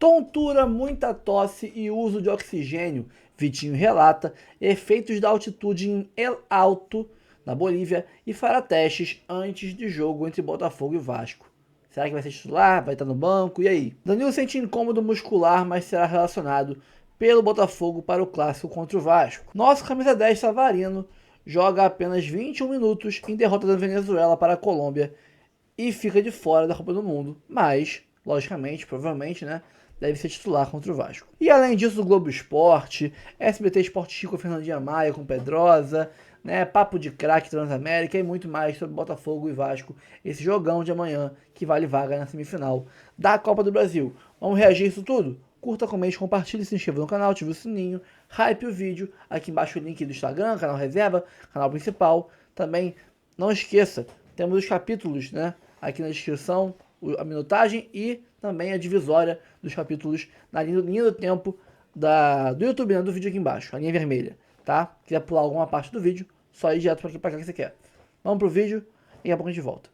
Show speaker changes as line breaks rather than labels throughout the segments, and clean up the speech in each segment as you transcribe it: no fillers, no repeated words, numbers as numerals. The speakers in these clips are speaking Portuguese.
Tontura, muita tosse e uso de oxigênio. Vitinho relata efeitos da altitude em El Alto, na Bolívia, e fará testes antes de jogo entre Botafogo e Vasco. Será que vai ser titular? Vai estar no banco? E aí? Danilo sente incômodo muscular, mas será relacionado pelo Botafogo para o clássico contra o Vasco. Nosso camisa 10 Savarino joga apenas 21 minutos em derrota da Venezuela para a Colômbia e fica de fora da Copa do Mundo, mas, logicamente, provavelmente, né, deve ser titular contra o Vasco. E além disso, o Globo Esporte, SBT Esporte Chico, Fernandinha Maia com Pedrosa, né, Papo de Craque Transamérica e muito mais sobre Botafogo e Vasco, esse jogão de amanhã que vale vaga na semifinal da Copa do Brasil. Vamos reagir a isso tudo? Curta, comente, compartilhe, se inscreva no canal, ative o sininho, hype o vídeo, aqui embaixo o link do Instagram, canal reserva, canal principal. Também não esqueça, temos os capítulos, né, aqui na descrição, a minutagem e também a divisória dos capítulos na linha do tempo do YouTube, né, do vídeo aqui embaixo, a linha vermelha, tá? Se quiser pular alguma parte do vídeo, só ir direto para cá que você quer. Vamos pro vídeo e daqui a pouco a gente volta.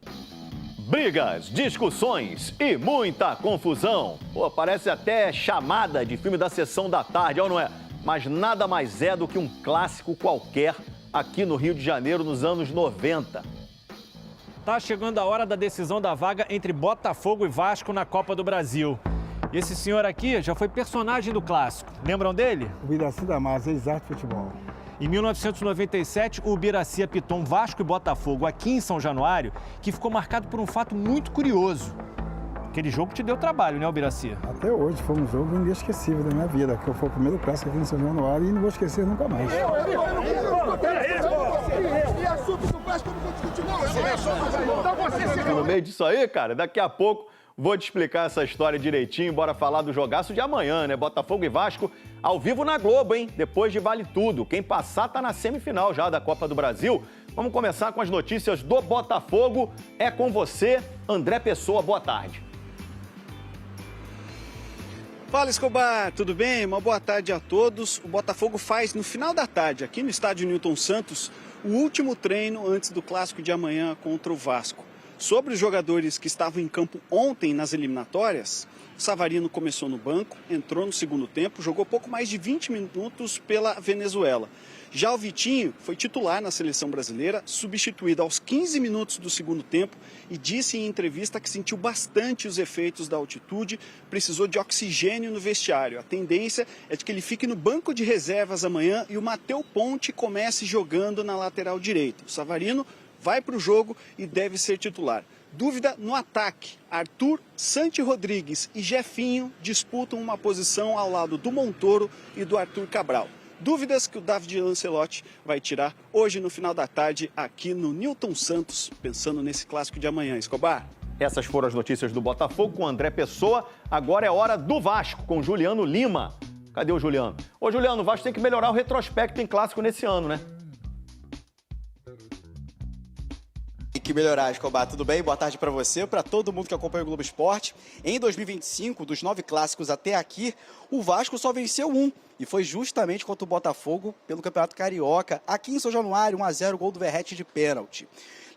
Brigas, discussões e muita confusão. Pô, parece até chamada de filme da sessão da tarde, ou não é? Mas nada mais é do que um clássico qualquer aqui no Rio de Janeiro nos anos 90.
Tá chegando a hora da decisão da vaga entre Botafogo e Vasco na Copa do Brasil. E esse senhor aqui já foi personagem do clássico. Lembram dele?
O Biraci da Massa, ex-arte futebol.
Em 1997, o Biraci apitou um Vasco e Botafogo aqui em São Januário, que ficou marcado por um fato muito curioso. Aquele jogo te deu trabalho, né, Biraci?
Até hoje foi um jogo inesquecível da minha vida, que foi o primeiro clássico aqui em São Januário e não vou esquecer nunca mais.
No meio disso aí, cara, daqui a pouco vou te explicar essa história direitinho. Bora falar do jogaço de amanhã, né? Botafogo e Vasco ao vivo na Globo, hein? Depois de Vale Tudo. Quem passar tá na semifinal já da Copa do Brasil. Vamos começar com as notícias do Botafogo. É com você, André Pessoa. Boa tarde.
Fala, Escobar, tudo bem? Uma boa tarde a todos. O Botafogo faz no final da tarde, aqui no estádio Newton Santos, o último treino antes do clássico de amanhã contra o Vasco. Sobre os jogadores que estavam em campo ontem nas eliminatórias, Savarino começou no banco, entrou no segundo tempo, jogou pouco mais de 20 minutos pela Venezuela. Já o Vitinho foi titular na seleção brasileira, substituído aos 15 minutos do segundo tempo e disse em entrevista que sentiu bastante os efeitos da altitude, precisou de oxigênio no vestiário. A tendência é de que ele fique no banco de reservas amanhã e o Matheus Ponte comece jogando na lateral direita. O Savarino vai para o jogo e deve ser titular. Dúvida no ataque. Arthur, Santi Rodrigues e Jefinho disputam uma posição ao lado do Montoro e do Arthur Cabral. Dúvidas que o David Ancelotti vai tirar hoje no final da tarde aqui no Newton Santos, pensando nesse clássico de amanhã. Escobar?
Essas foram as notícias do Botafogo com André Pessoa. Agora é hora do Vasco com Juliano Lima. Cadê o Juliano? Ô, Juliano, o Vasco tem que melhorar o retrospecto em clássico nesse ano, né?
Tem que melhorar, Escobar. Tudo bem? Boa tarde para você, para todo mundo que acompanha o Globo Esporte. Em 2025, dos 9 clássicos até aqui, o Vasco só venceu um. E foi justamente contra o Botafogo pelo Campeonato Carioca, aqui em São Januário, 1-0, gol do Verratti de pênalti.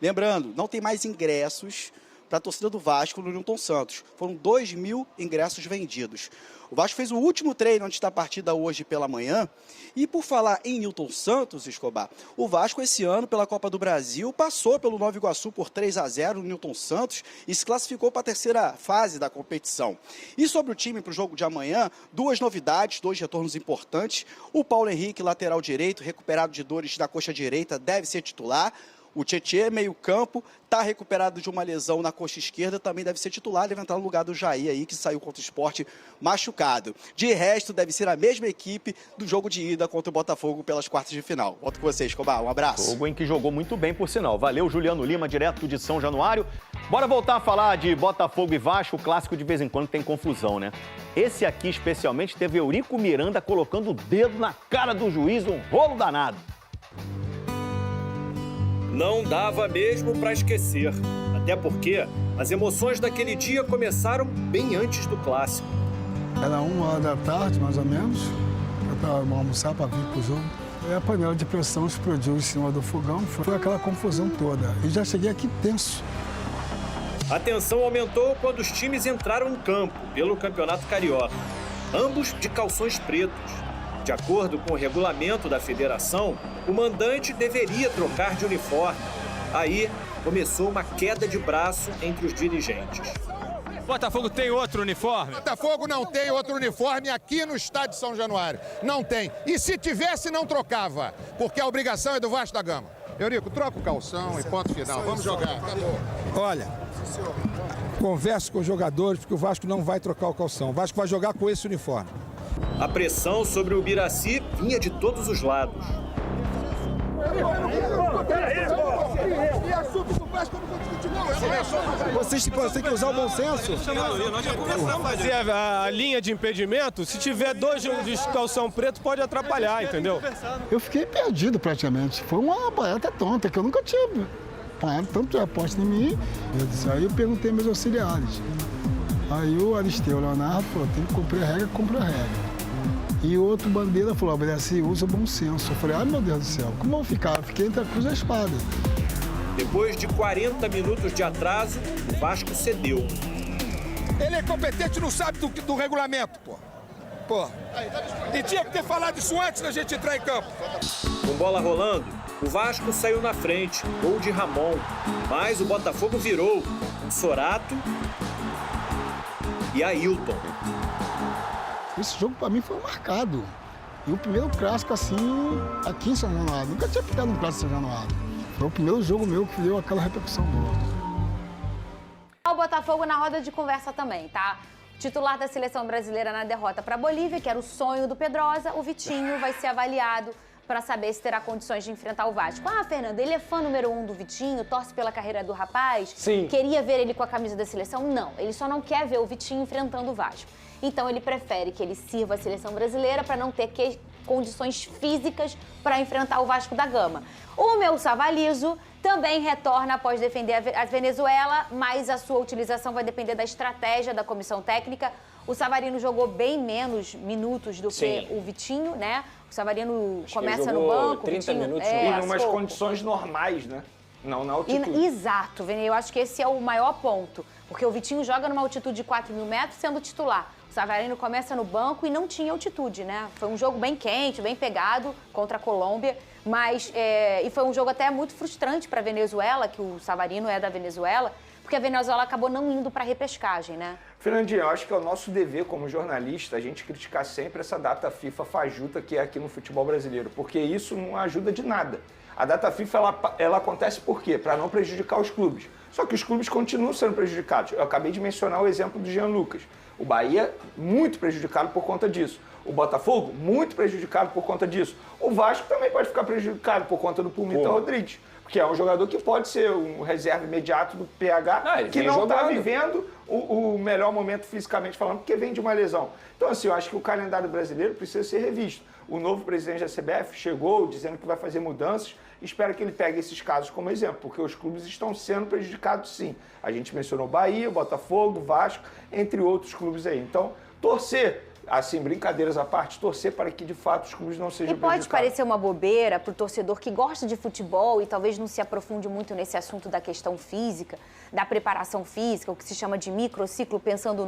Lembrando, não tem mais ingressos para a torcida do Vasco no Newton Santos. Foram 2.000 ingressos vendidos. O Vasco fez o último treino antes da partida hoje pela manhã. E por falar em Newton Santos, Escobar, o Vasco esse ano, pela Copa do Brasil, passou pelo Nova Iguaçu por 3-0 no Newton Santos e se classificou para a terceira fase da competição. E sobre o time para o jogo de amanhã, 2 novidades, 2 retornos importantes. O Paulo Henrique, lateral direito, recuperado de dores da coxa direita, deve ser titular. O Tietê, meio campo, está recuperado de uma lesão na coxa esquerda, também deve ser titular, deve entrar no lugar do Jair aí, que saiu contra o Sport machucado. De resto, deve ser a mesma equipe do jogo de ida contra o Botafogo pelas quartas de final. Volto com vocês, Escobar, um abraço.
Jogo em que jogou muito bem, por sinal. Valeu, Juliano Lima, direto de São Januário. Bora voltar a falar de Botafogo e Vasco, o clássico de vez em quando tem confusão, né? Esse aqui, especialmente, teve Eurico Miranda colocando o dedo na cara do juiz, um rolo danado.
Não dava mesmo para esquecer, até porque as emoções daquele dia começaram bem antes do clássico.
Era 1h da tarde, mais ou menos, para almoçar, para vir para o jogo. E a panela de pressão explodiu em cima do fogão, foi aquela confusão toda. E já cheguei aqui tenso.
A tensão aumentou quando os times entraram em campo pelo Campeonato Carioca, ambos de calções pretos. De acordo com o regulamento da federação, o mandante deveria trocar de uniforme. Aí começou uma queda de braço entre os dirigentes.
Botafogo tem outro uniforme?
Botafogo não tem outro uniforme aqui no estádio de São Januário. Não tem. E se tivesse, não trocava, porque a obrigação é do Vasco da Gama. Eurico, troca o calção e ponto final. Vamos jogar. Acabou.
Olha, converse com os jogadores, porque o Vasco não vai trocar o calção. O Vasco vai jogar com esse uniforme.
A pressão sobre o Ubiraci vinha de todos os lados.
Vocês têm que usar o bom senso.
Fazer a linha de impedimento, se tiver dois de calção preto, pode atrapalhar, entendeu?
Eu fiquei perdido praticamente. Foi uma boiada tonta, que eu nunca tinha apanhado tanto de aposta em mim. Aí eu perguntei aos meus auxiliares. Aí o Aristeu, o Leonardo, falou, tem que cumprir a regra, cumpre a regra. E o outro bandeira falou, Ubiraci, usa bom senso. Eu falei, ai meu Deus do céu, como eu vou ficar? Eu fiquei entre a cruz e a espada.
Depois de 40 minutos de atraso, o Vasco cedeu.
Ele é competente, não sabe do regulamento, pô. E tinha que ter falado isso antes da gente entrar em campo.
Com bola rolando, o Vasco saiu na frente, gol de Ramon. Mas o Botafogo virou com Sorato e Ailton.
Esse jogo para mim foi marcado. E o primeiro clássico assim, aqui em São Januário. Nunca tinha ficado no clássico de São Januário. Foi o primeiro jogo meu que deu aquela repercussão boa.
O Botafogo na roda de conversa também, tá? Titular da seleção brasileira na derrota para a Bolívia, que era o sonho do Pedrosa, o Vitinho vai ser avaliado para saber se terá condições de enfrentar o Vasco. Ah, Fernanda, ele é fã número 1 do Vitinho, torce pela carreira do rapaz?
Sim.
Queria ver ele com a camisa da seleção? Não, ele só não quer ver o Vitinho enfrentando o Vasco. Então ele prefere que ele sirva a seleção brasileira para não ter condições físicas para enfrentar o Vasco da Gama. O meu Savalizo também retorna após defender a Venezuela, mas a sua utilização vai depender da estratégia da comissão técnica. O Savarino jogou bem menos minutos do que o Vitinho, né? O Savarino começa no banco.
30 minutos
e
em umas condições normais, né? Não na altitude.
Exato, Vene. Eu acho que esse é o maior ponto. Porque o Vitinho joga numa altitude de 4.000 metros sendo titular. O Savarino começa no banco e não tinha altitude, né? Foi um jogo bem quente, bem pegado contra a Colômbia. Mas, e foi um jogo até muito frustrante para a Venezuela, que o Savarino é da Venezuela, porque a Venezuela acabou não indo para a repescagem, né?
Fernandinho, eu acho que é o nosso dever como jornalista a gente criticar sempre essa data FIFA fajuta que é aqui no futebol brasileiro, porque isso não ajuda de nada. A data FIFA, ela acontece por quê? Para não prejudicar os clubes. Só que os clubes continuam sendo prejudicados. Eu acabei de mencionar o exemplo do Jean Lucas. O Bahia, muito prejudicado por conta disso. O Botafogo, muito prejudicado por conta disso. O Vasco também pode ficar prejudicado por conta do Pulmita Rodrigues, que é um jogador que pode ser um reserva imediato do PH, que não está vivendo o melhor momento fisicamente falando, porque vem de uma lesão. Então, assim, eu acho que o calendário brasileiro precisa ser revisto. O novo presidente da CBF chegou dizendo que vai fazer mudanças. Espero que ele pegue esses casos como exemplo, porque os clubes estão sendo prejudicados sim. A gente mencionou Bahia, Botafogo, Vasco, entre outros clubes aí. Então, torcer, assim, brincadeiras à parte, torcer para que de fato os clubes não sejam prejudicados.
E pode parecer uma bobeira para o torcedor que gosta de futebol e talvez não se aprofunde muito nesse assunto da questão física, da preparação física, o que se chama de microciclo, pensando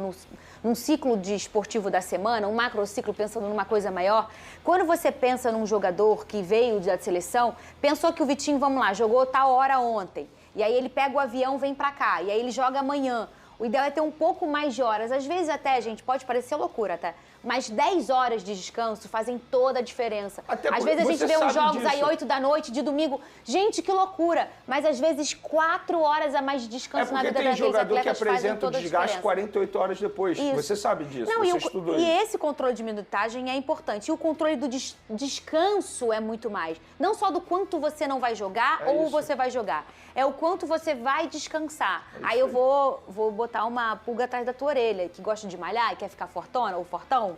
num ciclo de esportivo da semana, um macrociclo pensando numa coisa maior. Quando você pensa num jogador que veio da seleção, pensou que o Vitinho, vamos lá, jogou tal hora ontem, e aí ele pega o avião, vem para cá, e aí ele joga amanhã. O ideal é ter um pouco mais de horas. Às vezes até, gente, pode parecer loucura até, mas 10 horas de descanso fazem toda a diferença. Às vezes a gente vê uns jogos aí 8 da noite, de domingo. Gente, que loucura! Mas às vezes 4 horas a mais de descanso na vida daqueles atletas fazem toda a diferença.
Tem jogador que apresenta o desgaste 48 horas depois.
Isso.
Você sabe disso,
não,
você estudou isso.
E esse controle de minutagem é importante. E o controle do descanso é muito mais. Não só do quanto você não vai jogar ou você vai jogar. É o quanto você vai descansar. Aí eu vou botar uma pulga atrás da tua orelha, que gosta de malhar e quer ficar fortona ou fortão.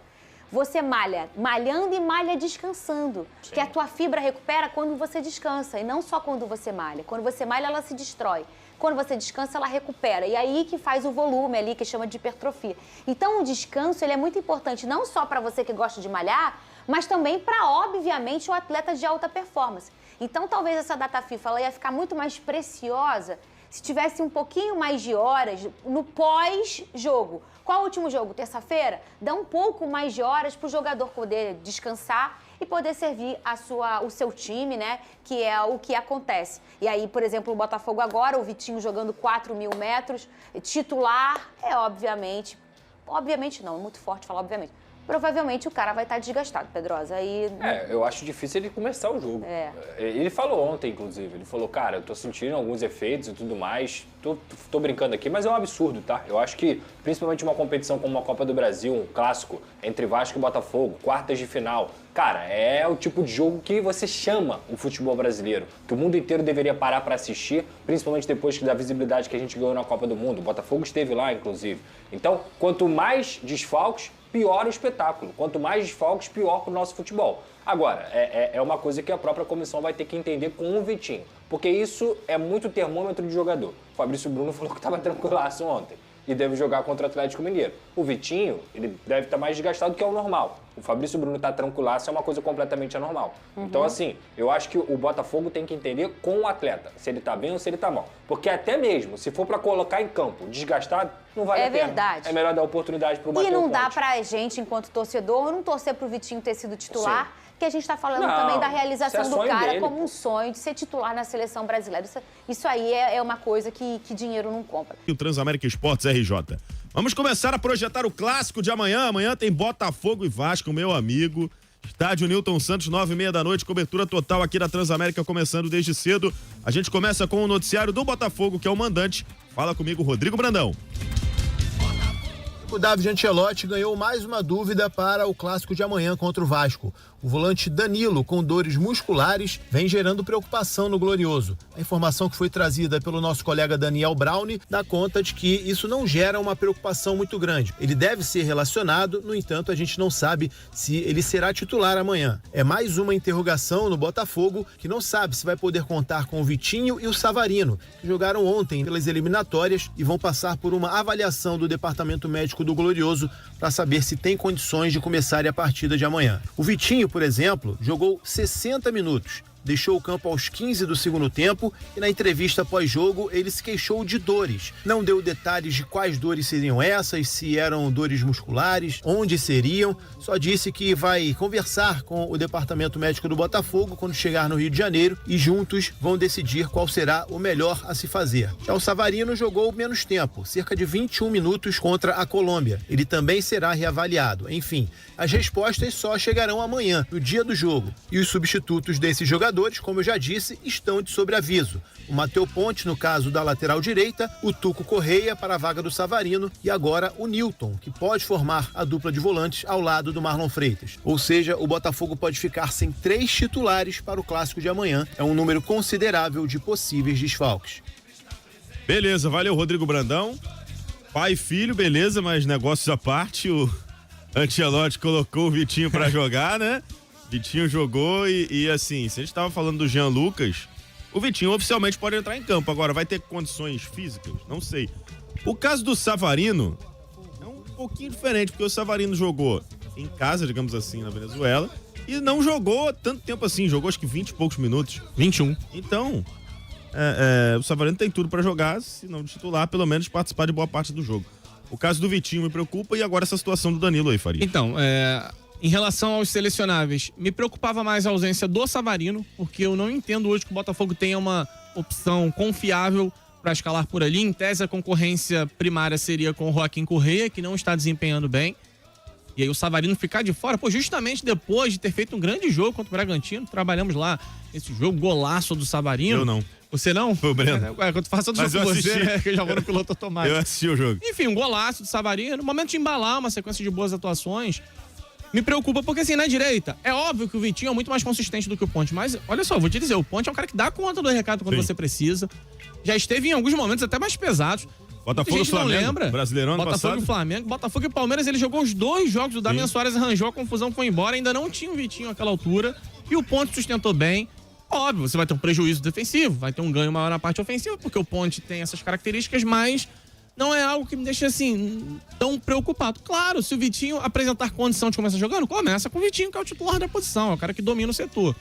Você malha malhando e malha descansando. Sim. Que a tua fibra recupera quando você descansa, e não só quando você malha. Quando você malha, ela se destrói. Quando você descansa, ela recupera. E aí que faz o volume ali, que chama de hipertrofia. Então, o descanso ele é muito importante, não só para você que gosta de malhar, mas também para, obviamente, o atleta de alta performance. Então, talvez essa data FIFA ela ia ficar muito mais preciosa se tivesse um pouquinho mais de horas no pós-jogo. Qual o último jogo? Terça-feira? Dá um pouco mais de horas para o jogador poder descansar e poder servir o seu time, né? Que é o que acontece. E aí, por exemplo, o Botafogo agora, o Vitinho jogando 4.000 metros, titular, obviamente não, é muito forte falar obviamente. Provavelmente o cara vai estar desgastado, Pedrosa. Aí...
eu acho difícil ele começar o jogo. Ele falou ontem, inclusive, ele falou, cara, eu tô sentindo alguns efeitos e tudo mais, tô brincando aqui, mas é um absurdo, tá? Eu acho que, principalmente uma competição como a Copa do Brasil, um clássico entre Vasco e Botafogo, quartas de final, cara, é o tipo de jogo que você chama o futebol brasileiro, que o mundo inteiro deveria parar para assistir, principalmente depois da visibilidade que a gente ganhou na Copa do Mundo. O Botafogo esteve lá, inclusive. Então, quanto mais desfalques, pior o espetáculo. Quanto mais desfalques, pior para o nosso futebol. Agora, é uma coisa que a própria comissão vai ter que entender com o Vitinho, porque isso é muito termômetro de jogador. O Fabrício Bruno falou que estava tranquilaço ontem e deve jogar contra o Atlético Mineiro. O Vitinho, ele deve estar mais desgastado que é o normal. O Fabrício Bruno tá tranquilaço é uma coisa completamente anormal. Então, assim, eu acho que o Botafogo tem que entender com o atleta, se ele tá bem ou se ele tá mal. Porque até mesmo, se for para colocar em campo desgastado, não vale a pena. É verdade. É melhor dar oportunidade pro Matheus.
E não dá pra gente, enquanto torcedor, não torcer pro Vitinho ter sido titular. Sim. Que a gente está falando também da realização do cara dele, como um sonho de ser titular na seleção brasileira. Isso aí é uma coisa que dinheiro não compra.
E o Transamérica Esportes RJ. Vamos começar a projetar o clássico de amanhã. Amanhã tem Botafogo e Vasco, meu amigo. Estádio Newton Santos, 9h30 da noite, cobertura total aqui da Transamérica, começando desde cedo. A gente começa com o noticiário do Botafogo, que é o mandante. Fala comigo, Rodrigo Brandão.
O David Ancelotti ganhou mais uma dúvida para o clássico de amanhã contra o Vasco. O volante Danilo, com dores musculares, vem gerando preocupação no Glorioso. A informação que foi trazida pelo nosso colega Daniel Browne dá conta de que isso não gera uma preocupação muito grande. Ele deve ser relacionado, no entanto, a gente não sabe se ele será titular amanhã. É mais uma interrogação no Botafogo, que não sabe se vai poder contar com o Vitinho e o Savarino, que jogaram ontem pelas eliminatórias e vão passar por uma avaliação do departamento médico do Glorioso para saber se tem condições de começar a partida de amanhã. O Vitinho, por exemplo, jogou 60 minutos. Deixou o campo aos 15 do segundo tempo e na entrevista pós-jogo ele se queixou de dores. Não deu detalhes de quais dores seriam essas, se eram dores musculares, onde seriam. Só disse que vai conversar com o departamento médico do Botafogo quando chegar no Rio de Janeiro e juntos vão decidir qual será o melhor a se fazer. Já o Savarino jogou menos tempo, cerca de 21 minutos contra a Colômbia. Ele também será reavaliado. Enfim, as respostas só chegarão amanhã, no dia do jogo. E os substitutos desses jogadores, como eu já disse, estão de sobreaviso. O Matheus Ponte, no caso da lateral direita, o Tuco Correia para a vaga do Savarino e agora o Nilton, que pode formar a dupla de volantes ao lado do Marlon Freitas. Ou seja, o Botafogo pode ficar sem 3 titulares para o clássico de amanhã. É um número considerável de possíveis desfalques.
Beleza, valeu, Rodrigo Brandão. Pai e filho, beleza, mas negócios à parte, o Ancelotti colocou o Vitinho para jogar, né? Vitinho jogou e assim, se a gente tava falando do Jean Lucas, o Vitinho oficialmente pode entrar em campo. Agora, vai ter condições físicas? Não sei. O caso do Savarino é um pouquinho diferente, porque o Savarino jogou em casa, digamos assim, na Venezuela, e não jogou tanto tempo assim, jogou acho que 20 e poucos minutos.
21.
Então, o Savarino tem tudo pra jogar, se não de titular, pelo menos participar de boa parte do jogo. O caso do Vitinho me preocupa e agora essa situação do Danilo aí, Faria.
Então, em relação aos selecionáveis, me preocupava mais a ausência do Savarino, porque eu não entendo hoje que o Botafogo tenha uma opção confiável para escalar por ali. Em tese, a concorrência primária seria com o Joaquim Correia, que não está desempenhando bem. E aí o Savarino ficar de fora, justamente depois de ter feito um grande jogo contra o Bragantino, trabalhamos lá esse jogo, golaço do Savarino.
Eu não.
Você não?
Foi o Breno.
Quando faço outro jogo com você, né? Que eu já vou no piloto automático.
Eu assisti o jogo.
Enfim, um golaço do Savarino, no momento de embalar uma sequência de boas atuações. Me preocupa porque, assim, na direita, é óbvio que o Vitinho é muito mais consistente do que o Ponte, mas, olha só, vou te dizer, o Ponte é um cara que dá conta do recado quando você precisa. Já esteve em alguns momentos até mais pesados.
Botafogo e Flamengo, não lembra. Brasileirão
Botafogo e Flamengo, Botafogo e Palmeiras, ele jogou os 2 jogos, o Damian Soares arranjou a confusão, foi embora, ainda não tinha o Vitinho naquela altura, e o Ponte sustentou bem. Óbvio, você vai ter um prejuízo defensivo, vai ter um ganho maior na parte ofensiva, porque o Ponte tem essas características, mas não é algo que me deixa, assim, tão preocupado. Claro, se o Vitinho apresentar condição de começar jogando, começa com o Vitinho, que é o titular da posição, é o cara que domina o setor.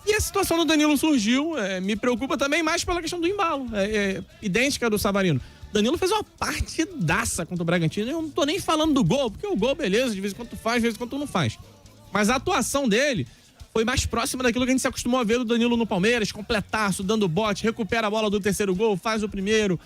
E a situação do Danilo surgiu, me preocupa também mais pela questão do embalo, idêntica do Savarino. Danilo fez uma partidaça contra o Bragantino. Eu não tô nem falando do gol, porque o gol, beleza, de vez em quando tu faz, de vez em quando tu não faz. Mas a atuação dele foi mais próxima daquilo que a gente se acostumou a ver do Danilo no Palmeiras, completaço, dando bote, recupera a bola do terceiro gol, faz o primeiro.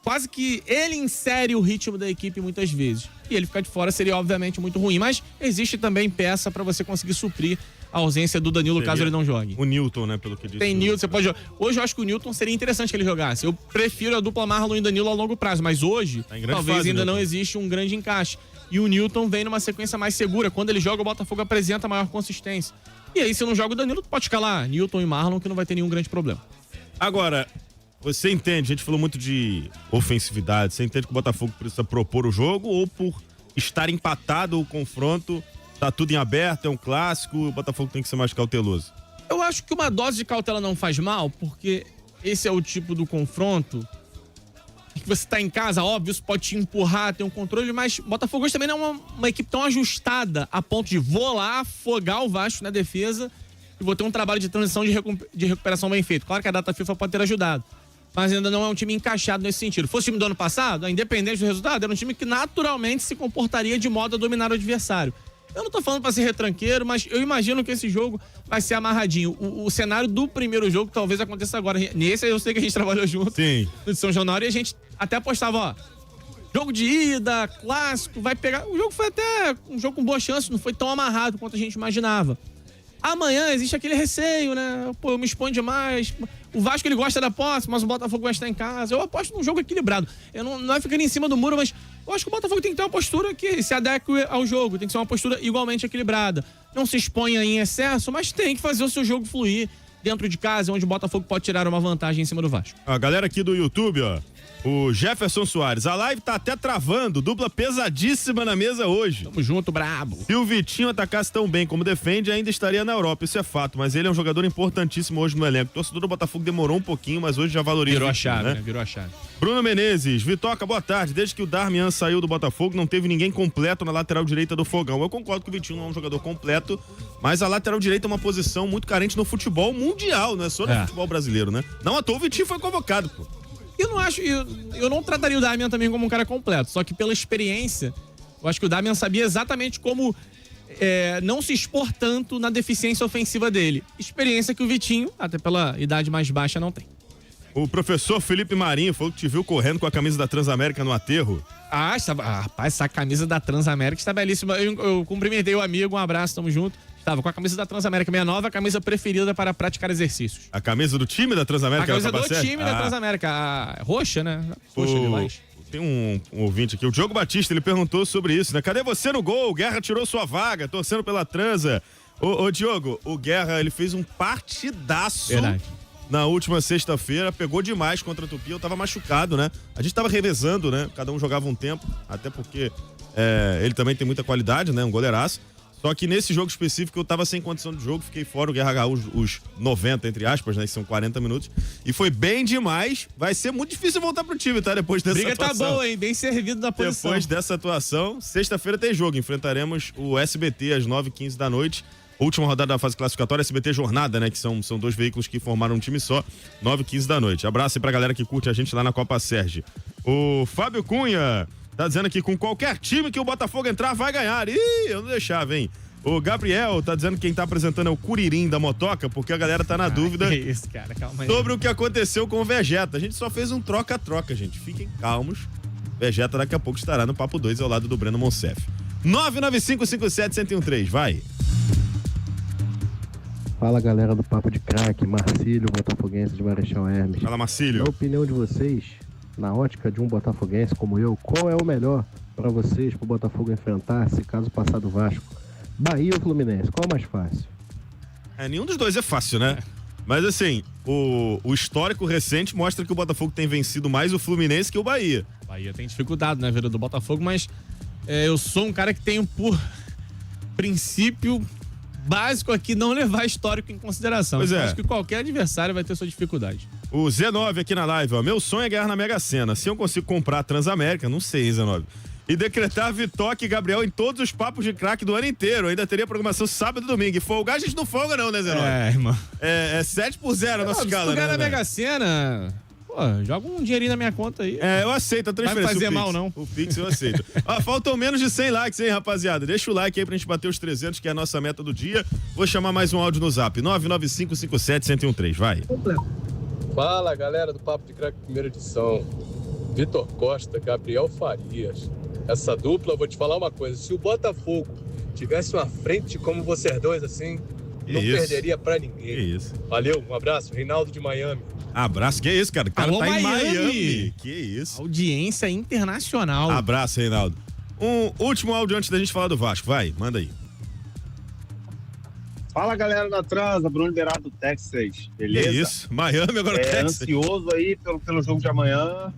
Quase que ele insere o ritmo da equipe muitas vezes. E ele ficar de fora seria, obviamente, muito ruim. Mas existe também peça para você conseguir suprir a ausência do Danilo, caso ele não jogue.
O Newton, né, pelo que disse.
Tem Newton, você pode jogar. Hoje eu acho que o Newton seria interessante que ele jogasse. Eu prefiro a dupla Marlon e Danilo a longo prazo, mas hoje talvez ainda não existe um grande encaixe. E o Newton vem numa sequência mais segura. Quando ele joga, o Botafogo apresenta maior consistência. E aí, se não joga o Danilo, tu pode escalar Newton e Marlon, que não vai ter nenhum grande problema.
Agora, você entende, a gente falou muito de ofensividade, você entende que o Botafogo precisa propor o jogo ou por estar empatado o confronto, tá tudo em aberto, é um clássico, o Botafogo tem que ser mais cauteloso?
Eu acho que uma dose de cautela não faz mal, porque esse é o tipo do confronto que você tá em casa, óbvio, isso pode te empurrar, ter um controle, mas o Botafogo hoje também não é uma equipe tão ajustada a ponto de vou lá afogar o Vasco na defesa e vou ter um trabalho de transição de recuperação bem feito. Claro que a data FIFA pode ter ajudado, mas ainda não é um time encaixado nesse sentido. Fosse o time do ano passado, independente do resultado, era um time que naturalmente se comportaria de modo a dominar o adversário. Eu não tô falando pra ser retranqueiro, mas eu imagino que esse jogo vai ser amarradinho. O cenário do primeiro jogo talvez aconteça agora. Nesse eu sei que a gente trabalhou junto.
Sim.
No São Januário, e a gente até apostava, ó, jogo de ida, clássico, vai pegar... O jogo foi até um jogo com boa chance, não foi tão amarrado quanto a gente imaginava. Amanhã existe aquele receio, né? Pô, eu me exponho demais. O Vasco, ele gosta da posse, mas o Botafogo vai estar em casa. Eu aposto num jogo equilibrado. Eu não é ficando em cima do muro, mas eu acho que o Botafogo tem que ter uma postura que se adeque ao jogo. Tem que ser uma postura igualmente equilibrada. Não se exponha em excesso, mas tem que fazer o seu jogo fluir dentro de casa, onde o Botafogo pode tirar uma vantagem em cima do Vasco.
A galera aqui do YouTube, ó. O Jefferson Soares. A live tá até travando. Dupla pesadíssima na mesa hoje.
Tamo junto, brabo.
Se o Vitinho atacasse tão bem como defende, ainda estaria na Europa. Isso é fato. Mas ele é um jogador importantíssimo hoje no elenco. O torcedor do Botafogo demorou um pouquinho, mas hoje já valoriza.
Virou
o
Vitinho, a chave,
né?
Virou a chave.
Bruno Menezes. Vitoca, boa tarde. Desde que o Darmian saiu do Botafogo, não teve ninguém completo na lateral direita do Fogão. Eu concordo que o Vitinho não é um jogador completo, mas a lateral direita é uma posição muito carente no futebol mundial, não é só no futebol brasileiro, né? Não à toa o Vitinho foi convocado, pô.
Eu não trataria o Damian também como um cara completo, só que pela experiência, eu acho que o Damian sabia exatamente como não se expor tanto na deficiência ofensiva dele. Experiência que o Vitinho, até pela idade mais baixa, não tem.
O professor Marinho falou que te viu correndo com a camisa da Transamérica no aterro.
Rapaz, essa camisa da Transamérica está belíssima. Eu cumprimentei o amigo, um abraço, tamo junto. Estava com a camisa da Transamérica, minha nova camisa preferida para praticar exercícios.
A camisa do time da Transamérica?
A camisa do time da Transamérica, a roxa, né? Roxa de lás.
Tem um ouvinte aqui, o Diogo Batista, ele perguntou sobre isso, né? Cadê você no gol? O Guerra tirou sua vaga, torcendo pela Transa. Ô Diogo, o Guerra, ele fez um partidaço.
Verdade.
Na última sexta-feira, pegou demais contra a Tupi, eu tava machucado, né? A gente tava revezando, né? Cada um jogava um tempo, até porque ele também tem muita qualidade, né? Um goleiraço. Só que nesse jogo específico eu tava sem condição de jogo, fiquei fora, o Guerra agarrou os 90, entre aspas, né? Que são 40 minutos. E foi bem demais. Vai ser muito difícil voltar pro time, tá? Depois dessa atuação.
Briga tá boa, hein? Bem servido da posição.
Depois dessa atuação, sexta-feira tem jogo. Enfrentaremos o SBT às 9h15 da noite. Última rodada da fase classificatória, SBT Jornada, né? Que são dois veículos que formaram um time só, 9h15 da noite. Abraço aí pra galera que curte a gente lá na Copa Sérgio. O Fábio Cunha tá dizendo aqui, com qualquer time que o Botafogo entrar, vai ganhar. Ih, eu não deixava, hein? O Gabriel tá dizendo que quem tá apresentando é o Curirim da Motoca, porque a galera tá na dúvida
que isso, cara? Calma aí.
sobre o que aconteceu com o Vegeta. A gente só fez um troca-troca, gente. Fiquem calmos. Vegeta daqui a pouco estará no Papo 2 ao lado do Breno Monsef. 99557-1013, vai.
Fala, galera do Papo de Craque, Marcílio, botafoguense de Marechal Hermes.
Fala, Marcílio.
Na opinião de vocês, na ótica de um botafoguense como eu, qual é o melhor para vocês, pro Botafogo enfrentar, se caso passar do Vasco? Bahia ou Fluminense? Qual é o mais fácil?
Nenhum dos dois é fácil, né? Mas assim, o histórico recente mostra que o Botafogo tem vencido mais o Fluminense que o Bahia.
O Bahia tem dificuldade na vida do Botafogo, mas eu sou um cara que tenho por princípio básico aqui não levar histórico em consideração.
Pois é.
Acho que qualquer adversário vai ter sua dificuldade.
O Z9 aqui na live, ó. Meu sonho é ganhar na Mega Sena. Se eu consigo comprar a Transamérica, não sei, Z9. E decretar Vitoque e Gabriel em todos os papos de craque do ano inteiro. Ainda teria programação sábado e domingo. E folgar, a gente não folga não, né, Zé?
Irmão.
É 7x0 a nossa escala,
Se tu ganhar
né?
na Mega Sena, pô, joga um dinheirinho na minha conta aí.
Eu aceito a transferência.
Vai fazer mal, não.
O Pix eu aceito. Faltam menos de 100 likes, hein, rapaziada? Deixa o like aí pra gente bater os 300, que é a nossa meta do dia. Vou chamar mais um áudio no zap. 99557-1013, vai.
Fala, galera do Papo de Craque primeira edição. Vitor Costa, Gabriel Farias. Essa dupla, eu vou te falar uma coisa. Se o Botafogo tivesse uma frente como vocês dois, assim, não perderia pra ninguém. Valeu, um abraço. Reinaldo de Miami.
Abraço, que isso, cara? O cara
Alô,
tá
Miami.
em Miami. Que isso.
Audiência internacional.
Abraço, Reinaldo. Um último áudio antes da gente falar do Vasco. Vai, manda aí.
Fala, galera da Transa, Bruno Beirado do Texas, beleza?
Que isso, Miami agora Texas.
Ansioso aí pelo jogo de amanhã.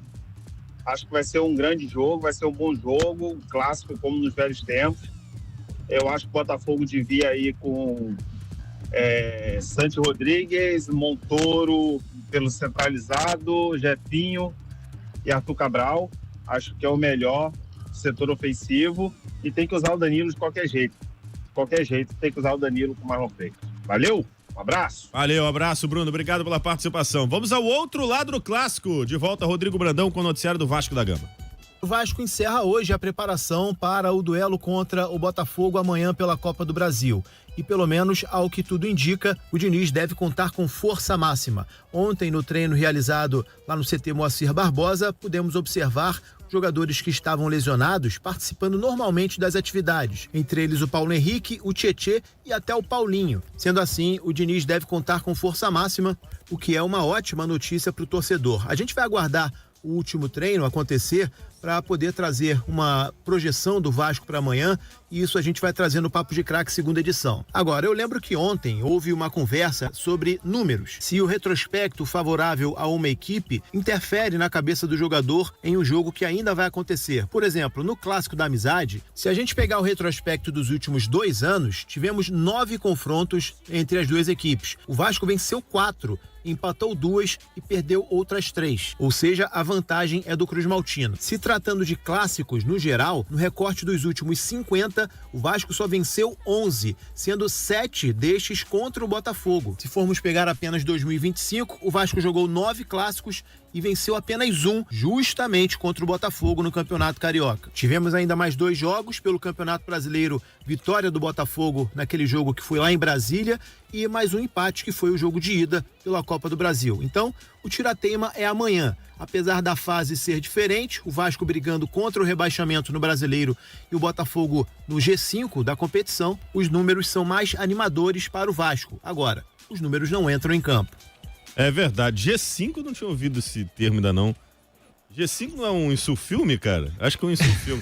Acho que vai ser um grande jogo, vai ser um bom jogo, um clássico como nos velhos tempos. Eu acho que o Botafogo devia ir com Santi Rodrigues, Montoro pelo centralizado, Jefinho e Arthur Cabral. Acho que é o melhor setor ofensivo e tem que usar o Danilo de qualquer jeito. De qualquer jeito, tem que usar o Danilo com o Marlon Freitas. Valeu! Um abraço.
Valeu, abraço, Bruno. Obrigado pela participação. Vamos ao outro lado do clássico. De volta, Rodrigo Brandão com o noticiário do Vasco da Gama.
O Vasco encerra hoje a preparação para o duelo contra o Botafogo amanhã pela Copa do Brasil. E pelo menos, ao que tudo indica, o Diniz deve contar com força máxima. Ontem, no treino realizado lá no CT Moacir Barbosa, pudemos observar jogadores que estavam lesionados participando normalmente das atividades, entre eles o Paulo Henrique, o Tietê e até o Paulinho. Sendo assim, o Diniz deve contar com força máxima, o que é uma ótima notícia para o torcedor. A gente vai aguardar o último treino acontecer para poder trazer uma projeção do Vasco para amanhã, e isso a gente vai trazer no Papo de Craque segunda edição. Agora, eu lembro que ontem houve uma conversa sobre números. Se o retrospecto favorável a uma equipe interfere na cabeça do jogador em um jogo que ainda vai acontecer. Por exemplo, no Clássico da Amizade, se a gente pegar o retrospecto dos últimos 2 anos, tivemos 9 confrontos entre as duas equipes. O Vasco venceu 4, empatou 2 e perdeu outras 3. Ou seja, a vantagem é do Cruz Maltino. Se tratando de clássicos no geral, no recorte dos últimos 50, o Vasco só venceu 11, sendo 7 destes contra o Botafogo. Se formos pegar apenas 2025, o Vasco jogou 9 clássicos e venceu apenas 1, justamente contra o Botafogo no Campeonato Carioca. Tivemos ainda mais 2 jogos pelo Campeonato Brasileiro, vitória do Botafogo naquele jogo que foi lá em Brasília, e mais um empate que foi o jogo de ida pela Copa do Brasil. Então, o tirateima é amanhã. Apesar da fase ser diferente, o Vasco brigando contra o rebaixamento no Brasileiro e o Botafogo no G5 da competição, os números são mais animadores para o Vasco. Agora, os números não entram em campo.
É verdade. G5 eu não tinha ouvido esse termo ainda não. G5 não é um insufilme, cara? Acho que é um insufilme.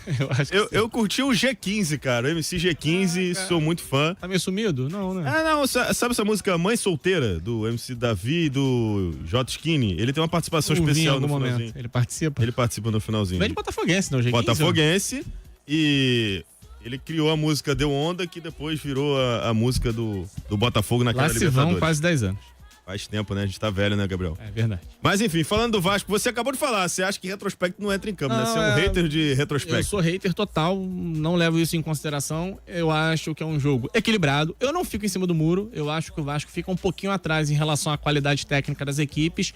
eu curti o G15, cara. O MC G15, sou muito fã.
Tá meio sumido? Não, né?
Não. Sabe essa música Mãe Solteira, do MC Davi e do J. Skinny? Ele tem uma participação especial no finalzinho.
Momento. Ele participa?
Ele participa no finalzinho.
Vem de Botafoguense, não, G15?
Botafoguense. E ele criou a música Deu Onda, que depois virou a música do Botafogo naquela Libertadores.
Lá se vão quase 10 anos.
Faz tempo, né? A gente tá velho, né, Gabriel?
É verdade.
Mas enfim, falando do Vasco, você acabou de falar, você acha que retrospecto não entra em campo, né? Você é um hater de retrospecto.
Eu sou hater total, não levo isso em consideração. Eu acho que é um jogo equilibrado. Eu não fico em cima do muro, eu acho que o Vasco fica um pouquinho atrás em relação à qualidade técnica das equipes,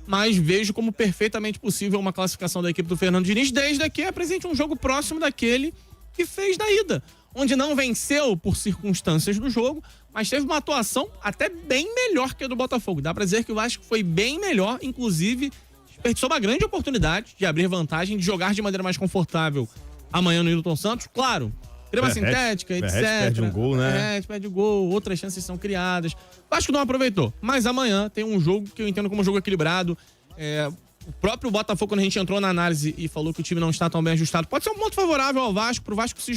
mas vejo como perfeitamente possível uma classificação da equipe do Fernando Diniz, desde que apresente um jogo próximo daquele que fez da ida, onde não venceu por circunstâncias do jogo, mas teve uma atuação até bem melhor que a do Botafogo. Dá pra dizer que o Vasco foi bem melhor, inclusive desperdiçou uma grande oportunidade de abrir vantagem, de jogar de maneira mais confortável amanhã no Newton Santos. Claro, grama sintética, etc.
Perde um gol, né?
Perde o gol, outras chances são criadas. O Vasco não aproveitou, mas amanhã tem um jogo que eu entendo como um jogo equilibrado. O próprio Botafogo, quando a gente entrou na análise e falou que o time não está tão bem ajustado, pode ser um ponto favorável ao Vasco, pro Vasco se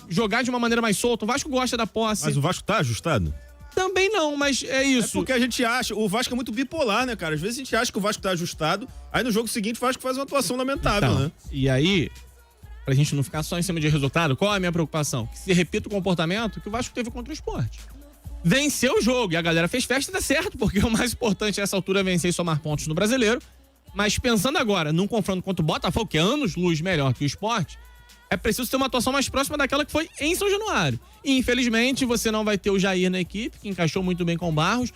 jogar de uma maneira mais solta. O Vasco gosta da posse.
Mas o Vasco tá ajustado?
Também não, mas é isso.
É porque a gente acha, o Vasco é muito bipolar, né, cara? Às vezes a gente acha que o Vasco tá ajustado, aí no jogo seguinte o Vasco faz uma atuação lamentável,
então,
né?
E aí, pra gente não ficar só em cima de resultado, qual é a minha preocupação? Que se repita o comportamento que o Vasco teve contra o Sport. Venceu o jogo e a galera fez festa e dá certo, porque o mais importante nessa altura é vencer e somar pontos no Brasileiro. Mas pensando agora num confronto contra o Botafogo, que é anos-luz melhor que o Sport, é preciso ter uma atuação mais próxima daquela que foi em São Januário. E, infelizmente, você não vai ter o Jair na equipe, que encaixou muito bem com o Barros.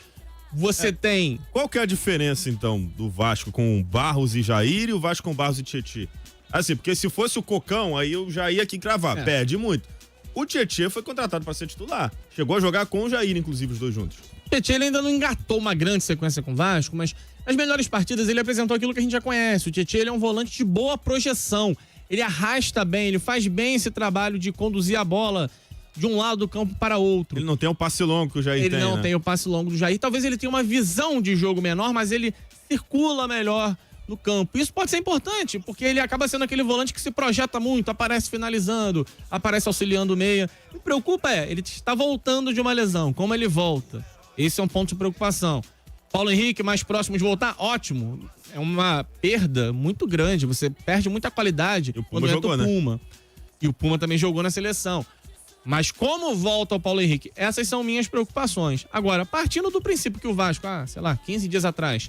Você tem...
Qual que é a diferença, então, do Vasco com Barros e Jair e o Vasco com Barros e Tietê? Assim, porque se fosse o Cocão, aí eu já ia aqui cravar. Perde muito. O Tietê foi contratado para ser titular. Chegou a jogar com o Jair, inclusive, os dois juntos.
O Tietê ele ainda não engatou uma grande sequência com o Vasco, mas nas melhores partidas ele apresentou aquilo que a gente já conhece. O Tietê ele é um volante de boa projeção. Ele arrasta bem, ele faz bem esse trabalho de conduzir a bola de um lado do campo para outro.
Ele não tem o passe longo que o Jair tem,
Ele não
né?
tem o passe longo do Jair. Talvez ele tenha uma visão de jogo menor, mas ele circula melhor no campo. Isso pode ser importante, porque ele acaba sendo aquele volante que se projeta muito, aparece finalizando, aparece auxiliando o meia. O que preocupa ele está voltando de uma lesão. Como ele volta? Esse é um ponto de preocupação. Paulo Henrique, mais próximo de voltar, ótimo. É uma perda muito grande. Você perde muita qualidade quando entra o Puma. E o Puma também jogou na seleção. Mas como volta o Paulo Henrique? Essas são minhas preocupações. Agora, partindo do princípio que o Vasco, 15 dias atrás,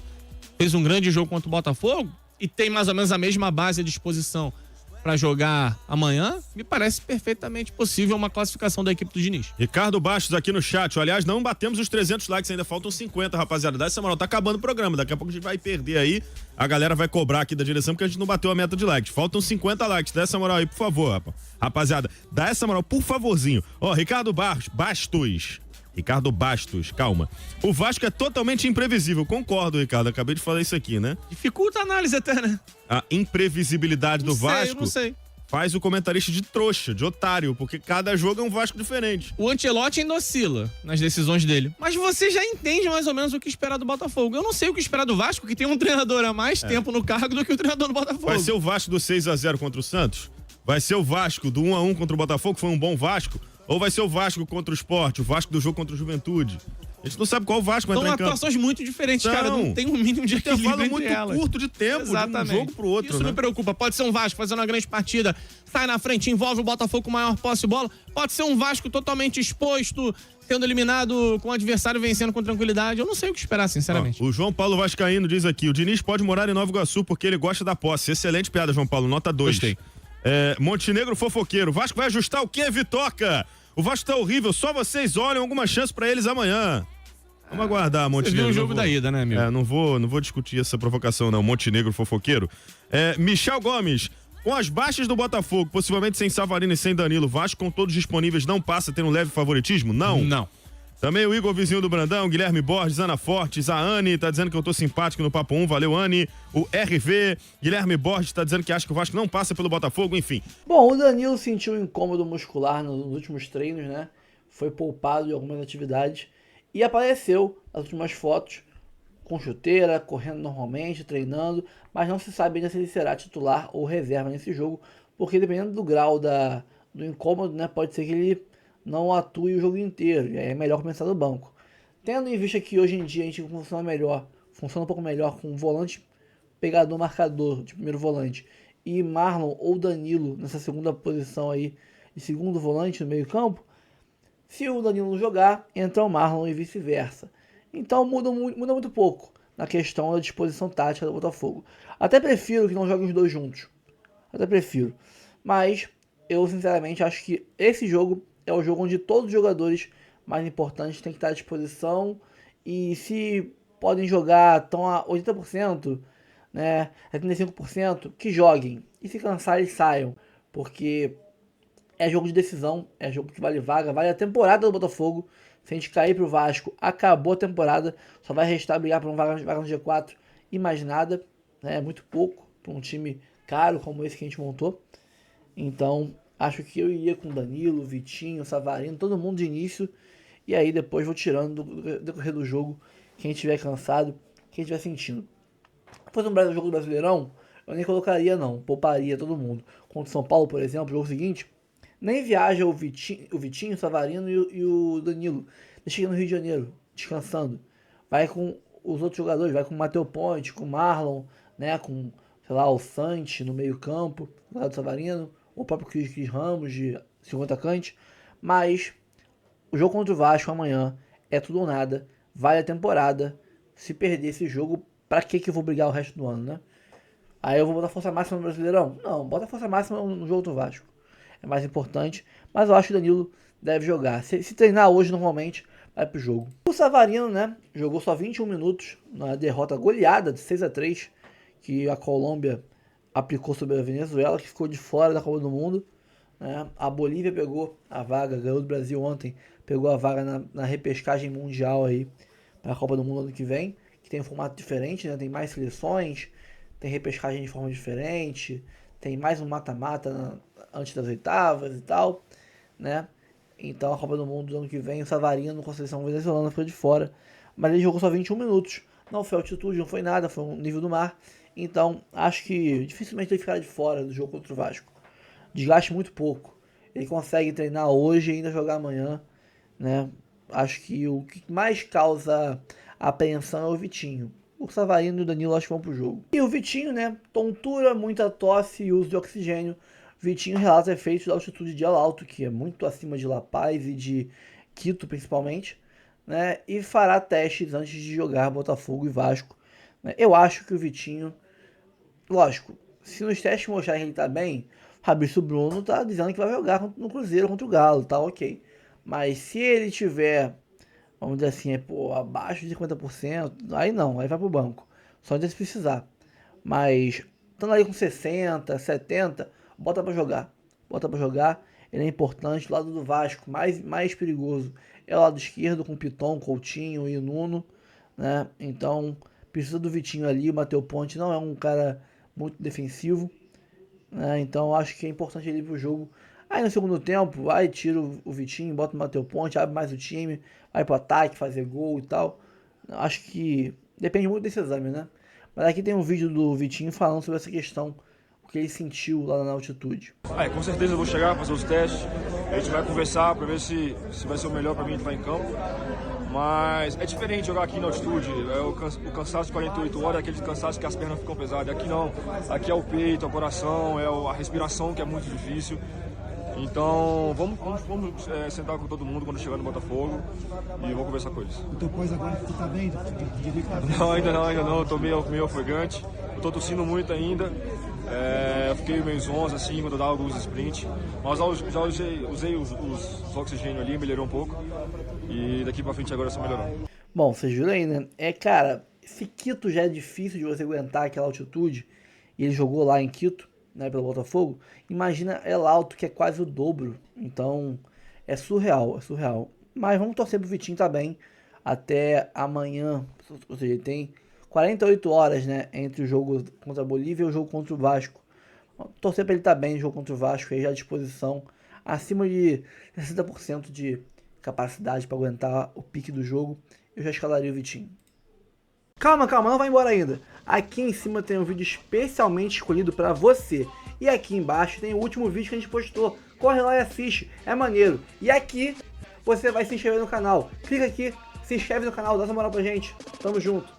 fez um grande jogo contra o Botafogo e tem mais ou menos a mesma base à disposição para jogar amanhã, me parece perfeitamente possível uma classificação da equipe do Diniz.
Ricardo Bastos aqui no chat. Aliás, não batemos os 300 likes, ainda faltam 50, rapaziada. Dá essa moral, tá acabando o programa. Daqui a pouco a gente vai perder aí. A galera vai cobrar aqui da direção porque a gente não bateu a meta de likes. Faltam 50 likes. Dá essa moral aí, por favor, rapaziada. Dá essa moral, por favorzinho. Ricardo Bastos. Ricardo Bastos, calma. O Vasco é totalmente imprevisível. Concordo, Ricardo. Acabei de falar isso aqui, né?
Dificulta a análise até, né?
A imprevisibilidade do Vasco
não sei.
faz o comentarista de trouxa, de otário, porque cada jogo é um Vasco diferente.
O Ancelotti ainda oscila nas decisões dele. Mas você já entende mais ou menos o que esperar do Botafogo. Eu não sei o que esperar do Vasco, que tem um treinador há mais tempo no cargo do que o treinador do Botafogo.
Vai ser o Vasco do 6-0 contra o Santos? Vai ser o Vasco do 1-1 contra o Botafogo, que foi um bom Vasco? Ou vai ser o Vasco contra o Sport, o Vasco do jogo contra o Juventude? A gente não sabe qual Vasco vai entrar em campo.
São atuações muito diferentes, cara. Não tem um mínimo de equilíbrio entre
muito
elas.
curto de tempo,
Exatamente.
De um jogo pro outro,
Isso
né?
me preocupa. Pode ser um Vasco fazendo uma grande partida, sai na frente, envolve o Botafogo com maior posse de bola. Pode ser um Vasco totalmente exposto, sendo eliminado com o adversário vencendo com tranquilidade. Eu não sei o que esperar, sinceramente.
O João Paulo Vascaíno diz aqui, o Diniz pode morar em Nova Iguaçu porque ele gosta da posse. Excelente piada, João Paulo, nota 2.
Gostei.
Montenegro fofoqueiro. O Vasco vai ajustar o quê, Vitoca? O Vasco tá horrível, só vocês olham alguma chance pra eles amanhã. Vamos aguardar, Montenegro.
Você viu o jogo da ida, né, amigo?
Não vou discutir essa provocação, não. Montenegro fofoqueiro. Michel Gomes, com as baixas do Botafogo, possivelmente sem Savarino e sem Danilo, Vasco com todos disponíveis não passa a ter um leve favoritismo? Não.
Não.
Também o Igor Vizinho do Brandão, Guilherme Borges, Ana Fortes, a Anne tá dizendo que eu tô simpático no Papo 1, valeu Anne. O RV, Guilherme Borges tá dizendo que acha que o Vasco não passa pelo Botafogo, enfim.
Bom, o Danilo sentiu um incômodo muscular nos últimos treinos, né? Foi poupado de algumas atividades e apareceu nas últimas fotos com chuteira, correndo normalmente, treinando, mas não se sabe ainda se ele será titular ou reserva nesse jogo, porque dependendo do grau do incômodo, né? Pode ser que ele não atue o jogo inteiro, e aí é melhor começar do banco. Tendo em vista que hoje em dia a gente funciona um pouco melhor com um volante pegador marcador de primeiro volante e Marlon ou Danilo nessa segunda posição aí de segundo volante no meio campo, se o Danilo não jogar, entra o Marlon e vice-versa. Então muda muito pouco na questão da disposição tática do Botafogo. Até prefiro que não joguem os dois juntos. Mas eu sinceramente acho que esse jogo é o jogo onde todos os jogadores mais importantes têm que estar à disposição e se podem jogar estão a 80%, né, 75%, que joguem. E se cansarem, saiam. Porque é jogo de decisão, é jogo que vale vaga, vale a temporada do Botafogo. Se a gente cair pro Vasco, acabou a temporada. Só vai restar brigar por uma vaga no G4 e mais nada. Né, é muito pouco para um time caro como esse que a gente montou. Então, acho que eu iria com Danilo, Vitinho, Savarino, todo mundo de início. E aí depois vou tirando do decorrer do jogo quem estiver cansado, quem estiver sentindo. Se fosse um jogo do Brasileirão, eu nem colocaria não, pouparia todo mundo. Contra o São Paulo, por exemplo, jogo seguinte, nem viaja o Vitinho, o Savarino e o Danilo. Deixa ele no Rio de Janeiro, descansando. Vai com os outros jogadores, vai com o Matheus Ponte, com o Marlon, né, com, sei lá, o Santi no meio campo, do lado do Savarino, o próprio Cris Ramos de segundo atacante. Mas o jogo contra o Vasco amanhã é tudo ou nada, vale a temporada. Se perder esse jogo, pra que eu vou brigar o resto do ano, né? Aí eu vou botar força máxima no Brasileirão? Não, bota força máxima no jogo do Vasco. é mais importante, mas eu acho que o Danilo deve jogar. Se treinar hoje, normalmente, vai pro jogo. O Savarino, né, jogou só 21 minutos na derrota goleada de 6-3, que a Colômbia aplicou sobre a Venezuela, que ficou de fora da Copa do Mundo, né? A Bolívia pegou a vaga, ganhou do Brasil ontem, pegou a vaga na repescagem mundial aí para a Copa do Mundo ano que vem, que tem um formato diferente, né? Tem mais seleções, tem repescagem de forma diferente, tem mais um mata-mata antes das oitavas e tal, né? Então a Copa do Mundo do ano que vem, o Savarino com a seleção venezuelana ficou de fora, mas ele jogou só 21 minutos, não foi altitude, não foi nada, foi um nível do mar, então acho que dificilmente ele ficará de fora do jogo contra o Vasco. Desgaste muito pouco, ele consegue treinar hoje e ainda jogar amanhã, né? Acho que o que mais causa apreensão é o Vitinho. O Savarino e o Danilo acho que vão pro jogo. E o Vitinho, né? Tontura, muita tosse e uso de oxigênio. Vitinho relata efeitos da altitude de El Alto, que é muito acima de La Paz e de Quito, principalmente, né? E fará testes antes de jogar Botafogo e Vasco, né? Eu acho que o Vitinho, lógico, se nos testes mostrarem que ele tá bem, Fabrício Bruno tá dizendo que vai jogar no Cruzeiro contra o Galo, tá ok. Mas se ele tiver, vamos dizer assim, abaixo de 50%, aí não, aí vai pro banco. Só se precisar. Mas, estando ali com 60%, 70%, bota pra jogar. Bota pra jogar, ele é importante. O lado do Vasco, mais perigoso, é o lado esquerdo, com Piton, Coutinho e Nuno, né? Então, precisa do Vitinho ali. O Matheus Ponte não é um cara muito defensivo, né? Então, acho que é importante ele ir pro jogo. Aí no segundo tempo, vai, tira o Vitinho, bota o Matheus Ponte, abre mais o time, vai pro ataque, fazer gol e tal. Acho que depende muito desse exame, né? Mas aqui tem um vídeo do Vitinho falando sobre essa questão, o que ele sentiu lá na altitude.
Com certeza eu vou chegar, fazer os testes, a gente vai conversar para ver se vai ser o melhor para mim entrar em campo. Mas é diferente jogar aqui na altitude, o cansaço de 48 horas é aquele cansaço que as pernas ficam pesadas. Aqui não, aqui é o peito, o coração, é a respiração que é muito difícil. Então, vamos sentar com todo mundo quando chegar no Botafogo e vamos conversar com eles.
O teu pós agora tu tá bem?
Não, ainda não. Eu tô meio ofegante. Eu tô tossindo muito ainda. Eu fiquei meio zonzo assim quando eu dava alguns sprints. Mas já usei os oxigênio ali, melhorou um pouco. E daqui pra frente agora só melhorou.
Bom, vocês viram aí, né? Cara, se Quito já é difícil de você aguentar aquela altitude, e ele jogou lá em Quito, né, pelo Botafogo, imagina El Alto, que é quase o dobro. Então é surreal. Mas vamos torcer pro Vitinho tá bem até amanhã, ou seja, ele tem 48 horas, né, entre o jogo contra a Bolívia e o jogo contra o Vasco. Vamos torcer para ele tá bem no jogo contra o Vasco, aí já à disposição, acima de 60% de capacidade para aguentar o pique do jogo. Eu já escalaria o Vitinho. Calma, não vai embora ainda. Aqui em cima tem um vídeo especialmente escolhido para você. E aqui embaixo tem o último vídeo que a gente postou. Corre lá e assiste, é maneiro. E aqui você vai se inscrever no canal. Clica aqui, se inscreve no canal, dá essa moral pra gente. Tamo junto.